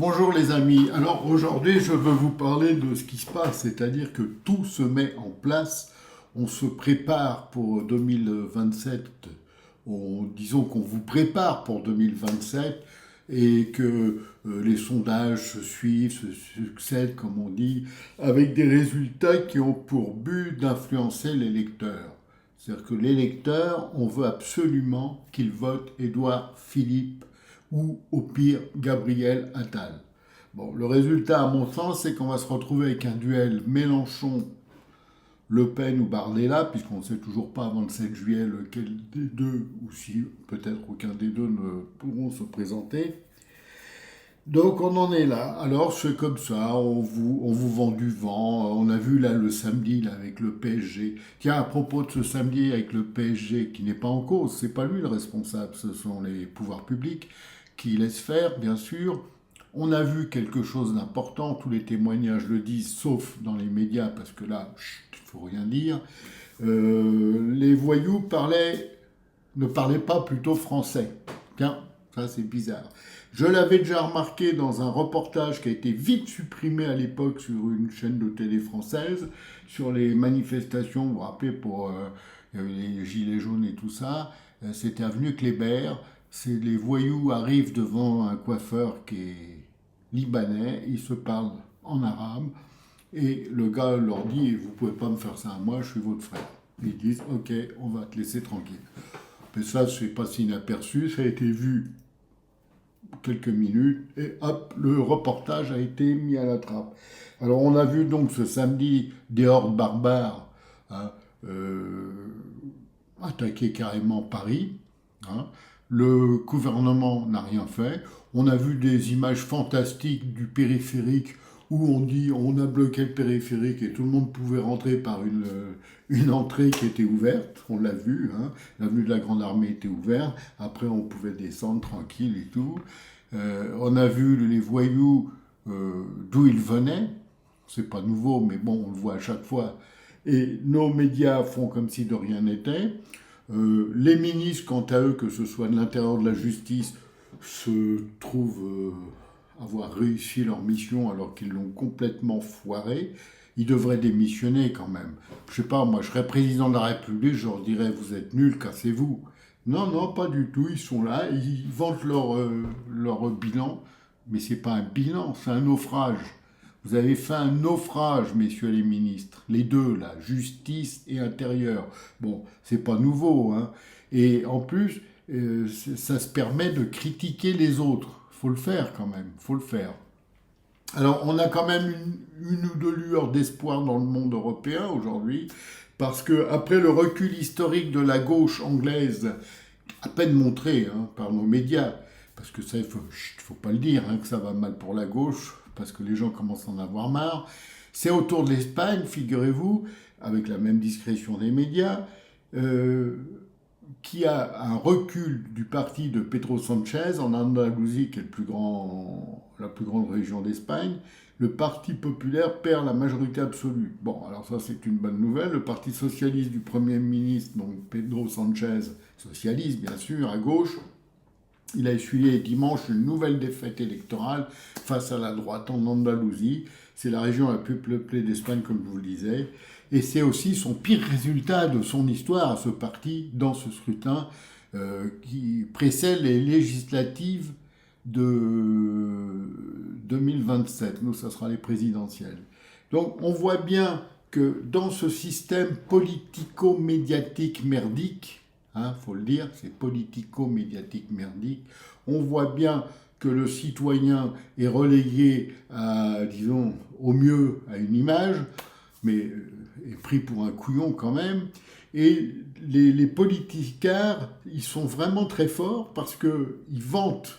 Bonjour les amis, alors aujourd'hui je veux vous parler de ce qui se passe, c'est-à-dire que tout se met en place, on se prépare pour 2027, disons qu'on vous prépare pour 2027 et que les sondages se suivent, se succèdent comme on dit, avec des résultats qui ont pour but d'influencer l'électeur. C'est-à-dire que l'électeur, on veut absolument qu'il vote Édouard Philippe ou au pire Gabriel Attal. Bon, le résultat, à mon sens, c'est qu'on va se retrouver avec un duel Mélenchon-Le Pen ou Bardella, puisqu'on ne sait toujours pas avant le 7 juillet lequel des deux, ou si peut-être aucun des deux ne pourront se présenter. Donc on en est là. Alors c'est comme ça, on vous vend du vent. On a vu là le samedi là, avec le PSG. Tiens, à propos de ce samedi avec le PSG qui n'est pas en cause, c'est pas lui le responsable, ce sont les pouvoirs publics qui laissent faire, bien sûr. On a vu quelque chose d'important, tous les témoignages le disent, sauf dans les médias, parce que là, il ne faut rien dire. Les voyous ne parlaient pas plutôt français. Tiens, ça c'est bizarre. Je l'avais déjà remarqué dans un reportage qui a été vite supprimé à l'époque sur une chaîne de télé française, sur les manifestations, vous vous rappelez, il y avait les gilets jaunes et tout ça, c'était avenue Kléber, les voyous arrivent devant un coiffeur qui est libanais, ils se parlent en arabe, et le gars leur dit, vous pouvez pas me faire ça à moi, je suis votre frère. Ils disent, ok, on va te laisser tranquille. Mais ça, c'est pas si inaperçu, ça a été vu quelques minutes, et hop, le reportage a été mis à la trappe. Alors on a vu donc ce samedi des hordes barbares hein, euh, attaquer carrément Paris. Hein. Le gouvernement n'a rien fait. On a vu des images fantastiques du périphérique où on dit on a bloqué le périphérique et tout le monde pouvait rentrer par une entrée qui était ouverte. On l'a vu, hein. L'avenue de la Grande Armée était ouverte. Après, on pouvait descendre tranquille et tout. On a vu les voyous d'où ils venaient. C'est pas nouveau, mais bon, on le voit à chaque fois. Et nos médias font comme si de rien n'était. Les ministres, quant à eux, que ce soit de l'intérieur de la justice, se trouvent avoir réussi leur mission alors qu'ils l'ont complètement foiré. Ils devraient démissionner quand même. Je sais pas, moi je serais président de la République, je leur dirais vous êtes nuls, cassez-vous. Non, non, pas du tout, ils sont là, ils vantent leur bilan, mais c'est pas un bilan, c'est un naufrage. Vous avez fait un naufrage, messieurs les ministres, les deux, là, justice et intérieur. Bon, c'est pas nouveau, hein. Et en plus, ça se permet de critiquer les autres. Faut le faire quand même, faut le faire. Alors, on a quand même une ou deux lueurs d'espoir dans le monde européen aujourd'hui, parce que après le recul historique de la gauche anglaise, à peine montré hein, par nos médias, parce que ça, il faut pas le dire, hein, que ça va mal pour la gauche, parce que les gens commencent à en avoir marre. C'est autour de l'Espagne, figurez-vous, avec la même discrétion des médias, euh, qui a un recul du parti de Pedro Sanchez en Andalousie, qui est la plus grande région d'Espagne. Le Parti populaire perd la majorité absolue. Bon, alors ça c'est une bonne nouvelle. Le Parti socialiste du Premier ministre, donc Pedro Sanchez, socialiste bien sûr, à gauche, il a essuyé dimanche une nouvelle défaite électorale face à la droite en Andalousie. C'est la région la plus peuplée d'Espagne, comme je vous le disais. Et c'est aussi son pire résultat de son histoire à ce parti dans ce scrutin qui précède les législatives de 2027. Nous, ça sera les présidentielles. Donc on voit bien que dans ce système politico-médiatique merdique, faut le dire, c'est politico-médiatique merdique. On voit bien que le citoyen est relégué à, disons, au mieux à une image, mais est pris pour un couillon quand même. Et les politiciens, ils sont vraiment très forts parce qu'ils vantent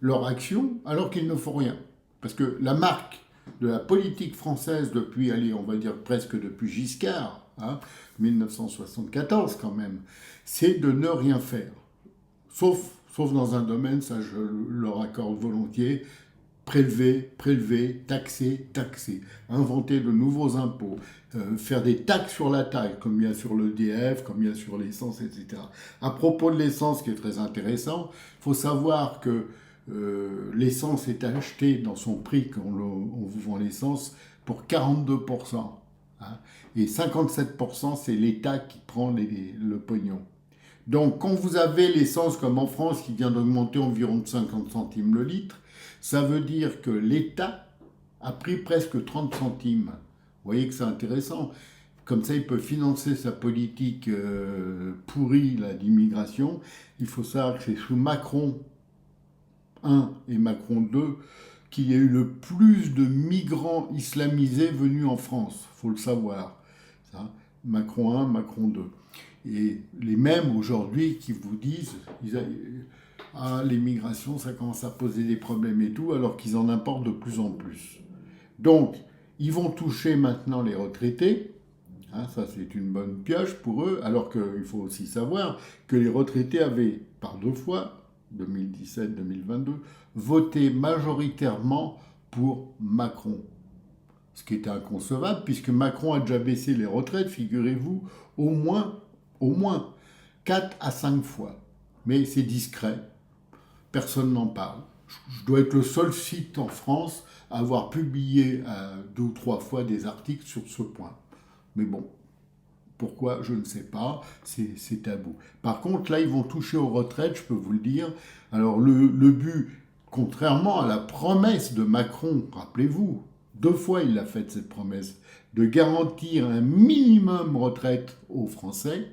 leur action alors qu'ils ne font rien. Parce que la marque de la politique française depuis, allez, on va dire presque depuis Giscard, 1974 quand même, c'est de ne rien faire. Sauf dans un domaine, ça je leur accorde volontiers, prélever, taxer, inventer de nouveaux impôts, faire des taxes sur la taille, comme il y a sur l'EDF, comme il y a sur l'essence, etc. À propos de l'essence, qui est très intéressant, il faut savoir que l'essence est achetée dans son prix quand on vous vend l'essence pour 42%. Hein, et 57%, c'est l'État qui prend le pognon. Donc, quand vous avez l'essence comme en France qui vient d'augmenter environ de 50 centimes le litre, ça veut dire que l'État a pris presque 30 centimes. Vous voyez que c'est intéressant. Comme ça, il peut financer sa politique pourrie d'immigration. Il faut savoir que c'est sous Macron 1 et Macron 2 qu'il y a eu le plus de migrants islamisés venus en France. Il faut le savoir. Ça. Macron 1, Macron 2. Et les mêmes aujourd'hui qui vous disent ah, l'immigration, ça commence à poser des problèmes et tout, alors qu'ils en importent de plus en plus. Donc, ils vont toucher maintenant les retraités. Hein, ça, c'est une bonne pioche pour eux, alors qu'il faut aussi savoir que les retraités avaient, par 2 fois, 2017-2022, voté majoritairement pour Macron. Ce qui était inconcevable, puisque Macron a déjà baissé les retraites, figurez-vous, au moins 4 à 5 fois. Mais c'est discret, personne n'en parle. Je dois être le seul site en France à avoir publié 2 ou 3 fois des articles sur ce point. Mais bon, pourquoi, je ne sais pas, c'est tabou. Par contre, là, ils vont toucher aux retraites, je peux vous le dire. Alors, le but, contrairement à la promesse de Macron, rappelez-vous, 2 fois il a fait cette promesse, de garantir un minimum retraite aux Français,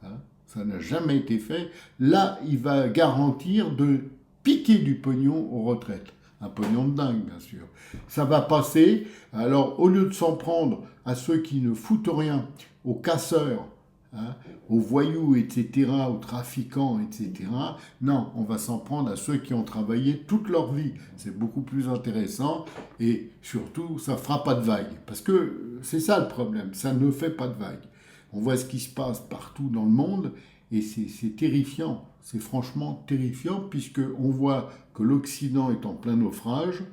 hein, ça n'a jamais été fait. Là, il va garantir de piquer du pognon aux retraites. Un pognon de dingue, bien sûr. Ça va passer. Alors, au lieu de s'en prendre à ceux qui ne foutent rien, aux casseurs, hein, aux voyous, etc., aux trafiquants, etc., non, on va s'en prendre à ceux qui ont travaillé toute leur vie. C'est beaucoup plus intéressant et surtout, ça ne fera pas de vague. Parce que c'est ça le problème, ça ne fait pas de vague. On voit ce qui se passe partout dans le monde et c'est terrifiant. C'est franchement terrifiant puisqu'on voit que l'Occident est en plein naufrage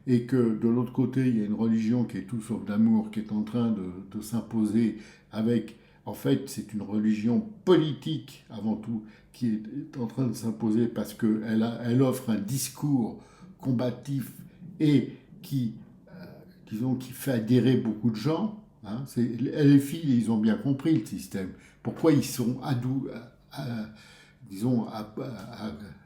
et que de l'autre côté, il y a une religion qui est tout sauf d'amour, qui est en train de s'imposer avec... En fait, c'est une religion politique avant tout qui est en train de s'imposer parce qu'elle offre un discours combatif et qui, disons, qui fait adhérer beaucoup de gens. Hein. Les filles, ils ont bien compris le système. Pourquoi ils sont disons,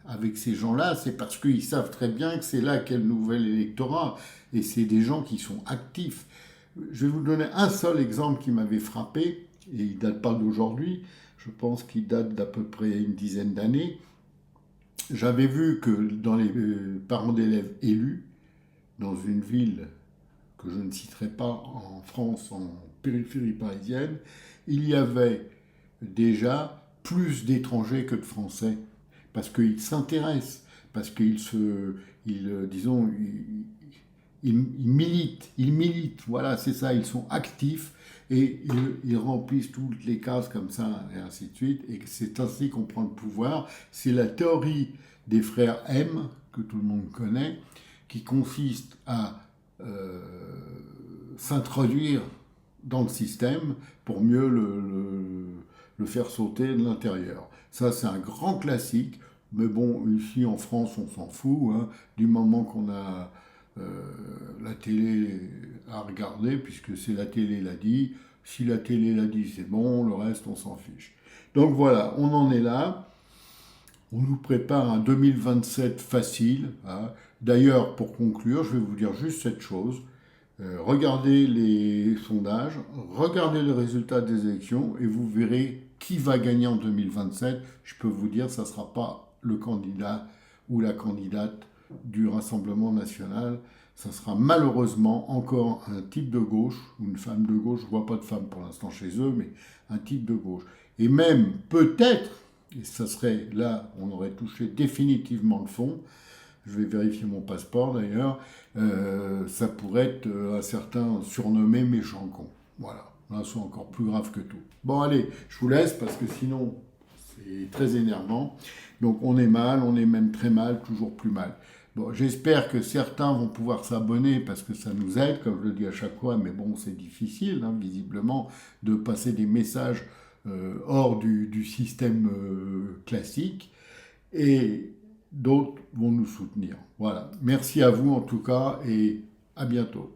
avec ces gens-là, c'est parce qu'ils savent très bien que c'est là qu'est le nouvel électorat. Et c'est des gens qui sont actifs. Je vais vous donner un seul exemple qui m'avait frappé, et il ne date pas d'aujourd'hui, je pense qu'il date d'à peu près une dizaine d'années. J'avais vu que dans les parents d'élèves élus, dans une ville que je ne citerai pas en France, en périphérie parisienne, il y avait déjà plus d'étrangers que de Français, parce qu'ils s'intéressent, parce disons, ils militent, voilà, c'est ça, ils sont actifs et ils remplissent toutes les cases comme ça et ainsi de suite, et c'est ainsi qu'on prend le pouvoir. C'est la théorie des frères M, que tout le monde connaît, qui consiste à s'introduire dans le système pour mieux le faire sauter de l'intérieur. Ça, c'est un grand classique, mais bon, ici en France, on s'en fout, hein, du moment qu'on a la télé à regarder, puisque c'est la télé l'a dit. Si la télé l'a dit, c'est bon, le reste, on s'en fiche. Donc voilà, on en est là. On nous prépare un 2027 facile. Hein. D'ailleurs, pour conclure, je vais vous dire juste cette chose. Regardez les sondages, regardez les résultats des élections et vous verrez qui va gagner en 2027. Je peux vous dire, ça ne sera pas le candidat ou la candidate du Rassemblement national. Ça sera malheureusement encore un type de gauche, ou une femme de gauche. Je ne vois pas de femme pour l'instant chez eux, mais un type de gauche. Et même peut-être, et ça serait là, on aurait touché définitivement le fond, je vais vérifier mon passeport d'ailleurs, ça pourrait être un certain surnommé méchant con. Voilà, là c'est encore plus grave que tout. Bon allez, je vous laisse parce que sinon c'est très énervant. Donc on est mal, on est même très mal, toujours plus mal. Bon, j'espère que certains vont pouvoir s'abonner parce que ça nous aide, comme je le dis à chaque fois, mais bon, c'est difficile, hein, visiblement, de passer des messages hors du système classique. Et d'autres vont nous soutenir. Voilà. Merci à vous en tout cas et à bientôt.